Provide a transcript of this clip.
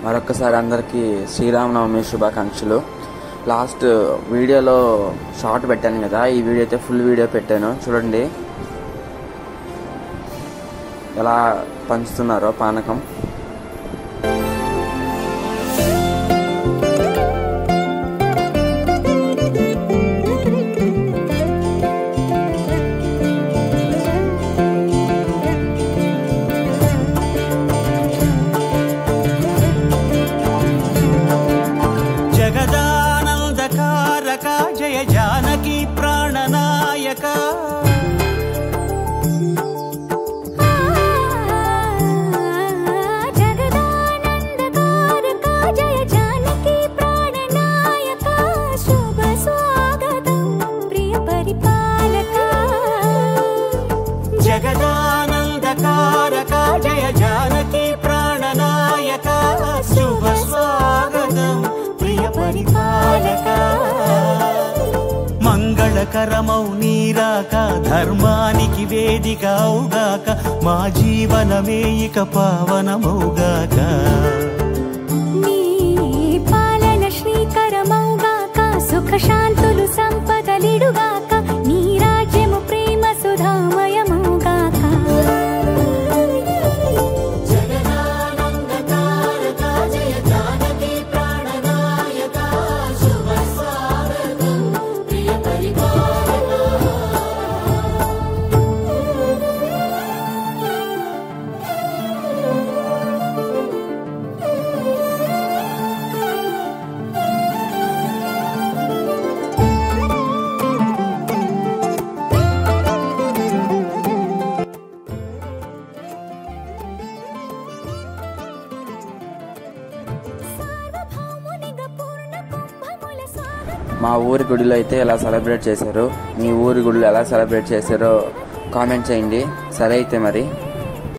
మరొకసారి అందరికీ శ్రీరామనవమి శుభాకాంక్షలు. లాస్ట్ వీడియోలో షార్ట్ పెట్టాను కదా, ఈ వీడియో అయితే ఫుల్ వీడియో పెట్టాను. చూడండి ఎలా పంచుతున్నారో పానకం. జయ జానకి ప్రాణనాయక జగదానందకారక జయ జానకి ప్రాణనాయక శుభ స్వాగతం ప్రియ పరిపాలక. జగదానందకారక జయ జానకి ప్రాణనాయక శుభ స్వాగతం ప్రియ పరిపాలక. మంగళకరమౌ నీరాక ధర్మానికి వేదిక అవుగాక, మా జీవనమే ఇక పావనమౌగాక. నీ పాలన శ్రీకరమౌగాక, సుఖ శాంతులు సంపదలిడుగాక, నీ రాజ్యము ప్రేమ సుధామయమౌగాక. జగదానందకారక జయ జానకి ప్రాణనాయక శుభ స్వాగతం ప్రియ పరిపాలక. మా ఊరి గుడిలో అయితే ఎలా సెలబ్రేట్ చేశారు, మీ ఊరి గుడిలో ఎలా సెలబ్రేట్ చేశారో కామెంట్ చేయండి. సరే అయితే మరి.